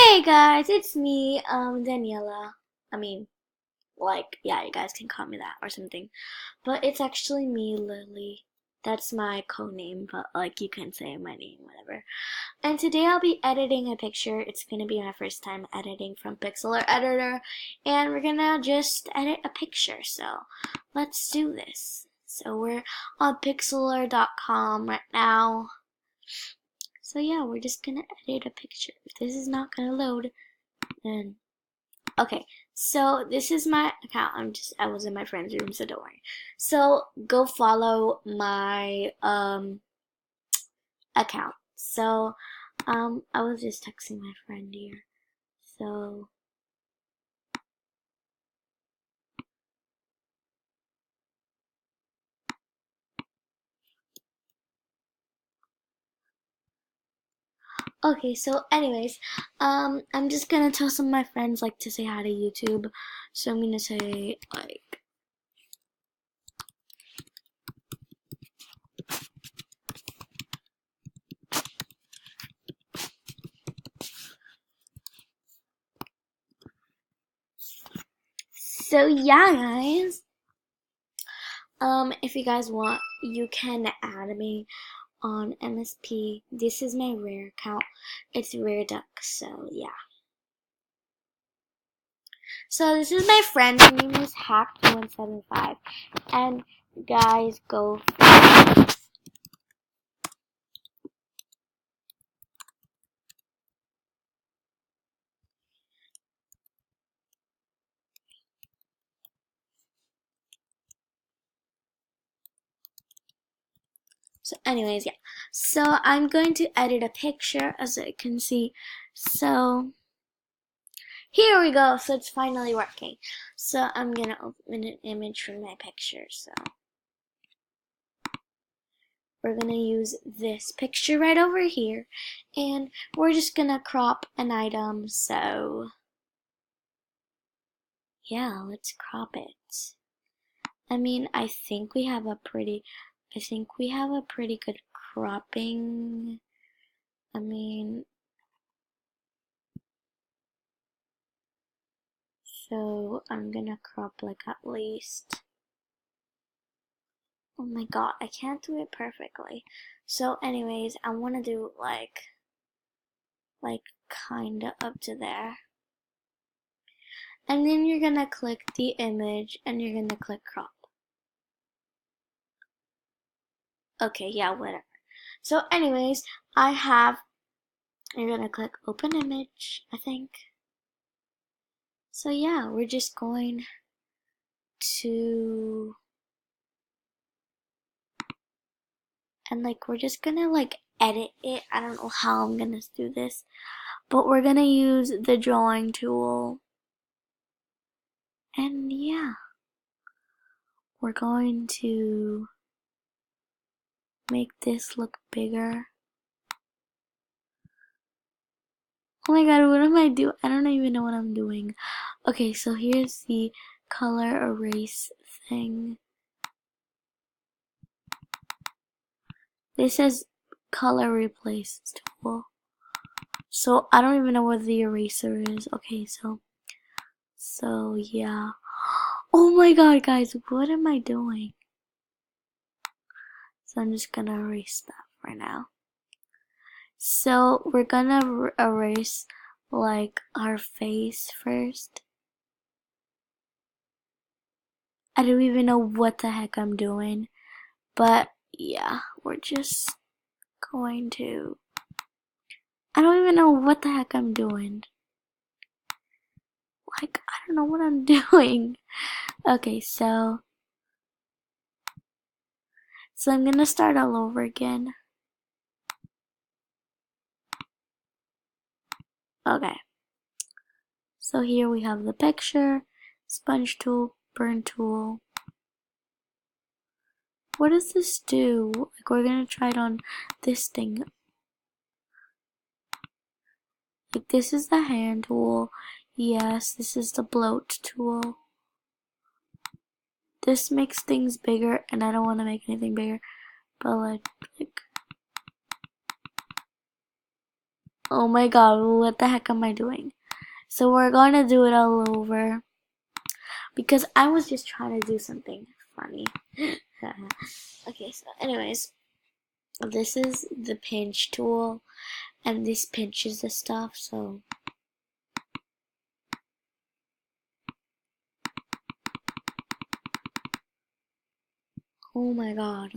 Hey guys, it's me, Daniela. I mean, yeah, you guys can call me that or something. But it's actually me, Lily. That's my code name, but you can say my name, whatever. And today I'll be editing a picture. It's gonna be my first time editing from Pixlr Editor, and we're gonna just edit a picture. So let's do this. So we're on Pixlr.com right now. So yeah, we're just gonna edit a picture. If this is not gonna load, then okay. So this is my account. I was in my friend's room, so don't worry. So go follow my account. So I was just texting my friend here. So okay, so anyways, I'm just gonna tell some of my friends to say hi to YouTube. So I'm gonna say so yeah guys. If you guys want, you can add me on MSP. This is my rare account. It's Rare Duck, so yeah. So this is my friend. Her name is Hack175. And guys, go. So anyways, yeah. So I'm going to edit a picture, as you can see. So here we go. So it's finally working. So I'm gonna open an image from my picture. So we're gonna use this picture right over here, and we're just gonna crop an item. So yeah, let's crop it. I mean, I think we have a pretty good cropping. I mean, so I'm gonna crop at least. Oh my god, I can't do it perfectly. So anyways, I want to do kinda up to there. And then you're gonna click the image and you're gonna click crop. Okay, yeah, whatever. So anyways, you're gonna click open image, I think. So yeah, we're just going to, and we're just gonna edit it. I don't know how I'm gonna do this, but we're gonna use the drawing tool. And yeah, we're going to make this look bigger. Oh my god, what am I doing? I don't even know what I'm doing. Okay, so here's the color erase thing. This says color replace tool. So I don't even know where the eraser is. Okay, so yeah. Oh my god, guys, what am I doing? So I'm just gonna erase that for now. So we're gonna erase our face first. I don't even know what the heck I'm doing, but yeah, we're just going to, I don't even know what the heck I'm doing. I don't know what I'm doing. Okay, so I'm gonna start all over again. Okay, so here we have the picture, sponge tool, burn tool. What does this do? We're gonna try it on this thing. This is the hand tool. Yes, this is the bloat tool. This makes things bigger, and I don't want to make anything bigger, but Oh my god, what the heck am I doing? So we're gonna do it all over because I was just trying to do something funny. Okay, so anyways, this is the pinch tool and this pinches the stuff, so oh my god.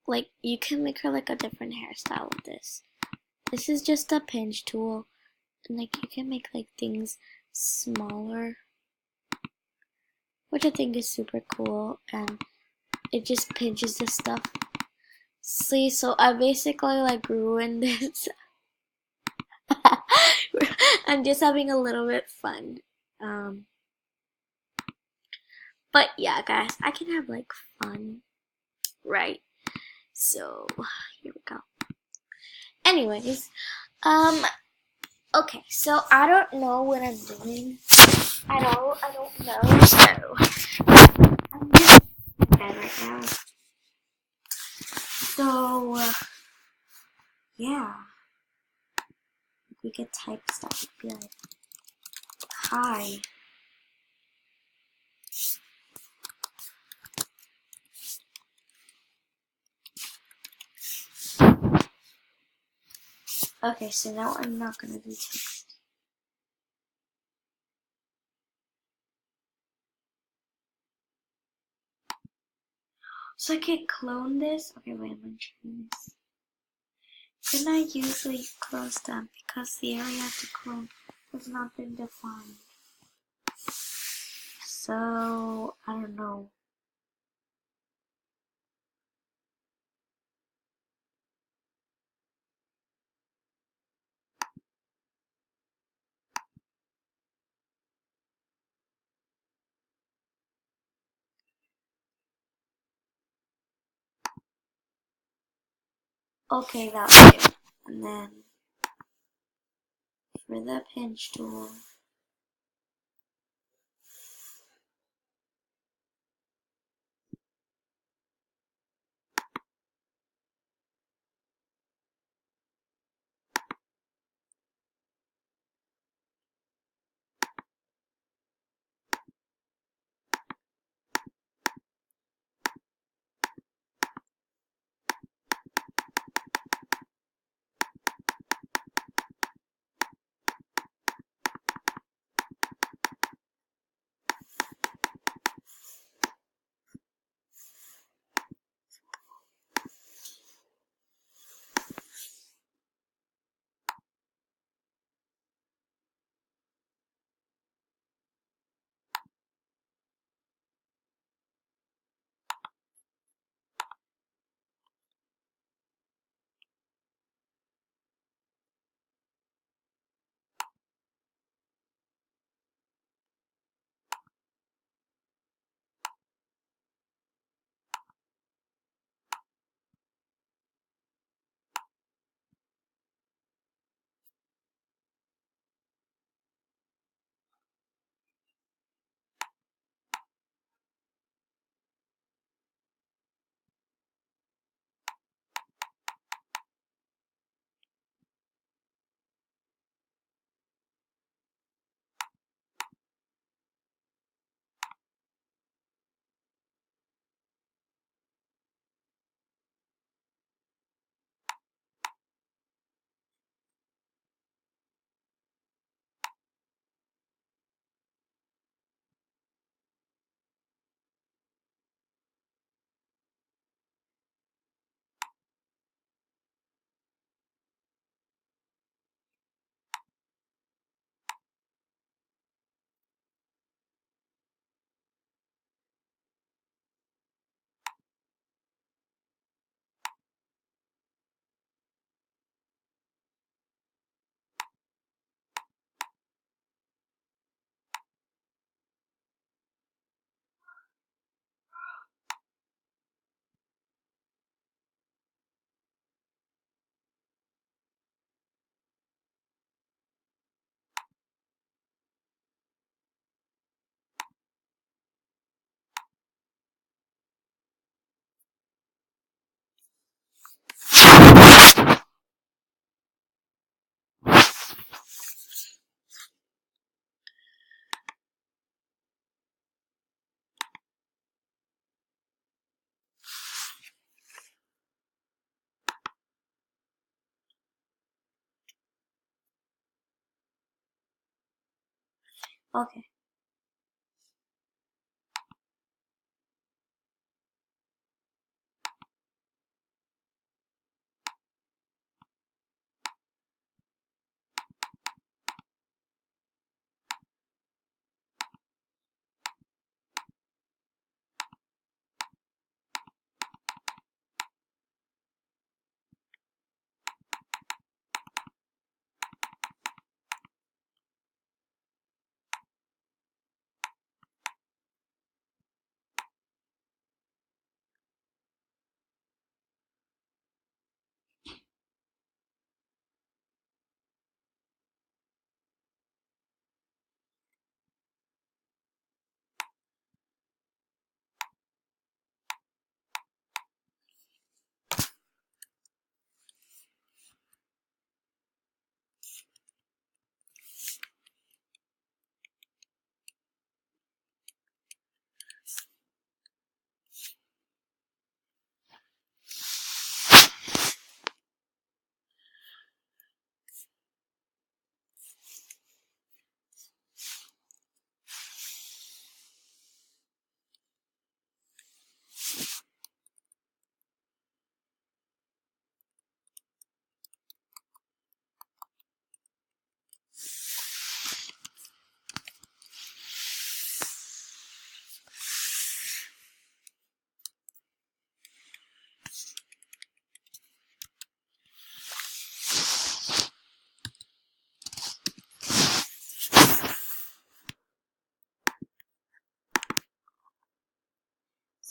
Like, you can make her like a different hairstyle with this. This is just a pinch tool, and like you can make like things smaller, which I think is super cool, and it just pinches the stuff. See, so I basically like ruined this. I'm just having a little bit fun. Um, but yeah, guys, I can have like fun, right? So here we go. Anyways, um, okay, so I don't know what I'm doing at all. I don't know, so I'm just in bed right now. So yeah, we could type stuff. Be like, hi. Okay, so now I'm not gonna do text. So I can clone this. Okay, wait, I'm trying this. Then I usually close them because the area to clone has not been defined. So I don't know. Okay, that's it. And then for the pinch tool, Okay.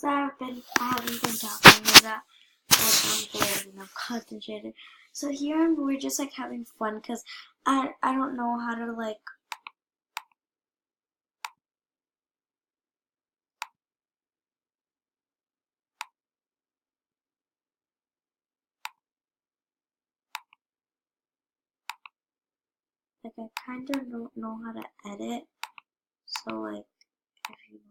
So I haven't been talking about that. Like I'm bored and I'm concentrated. So here we're just like having fun because I don't know how to like. Like I kind of don't know how to edit. So like if you know.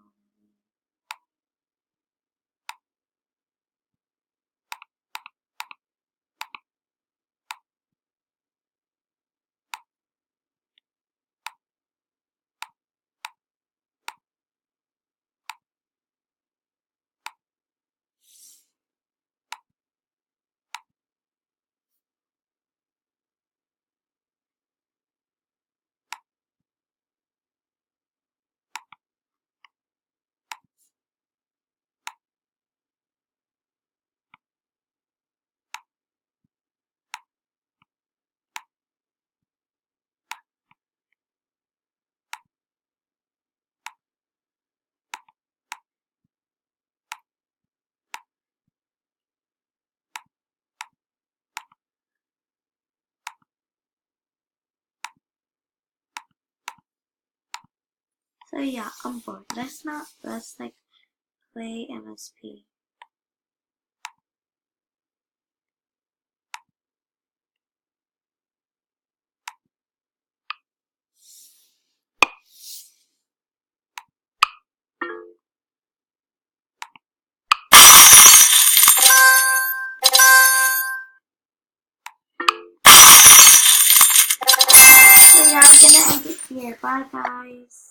So yeah, I'm bored. Let's like play MSP. So yeah, I'm gonna end it here. Bye guys.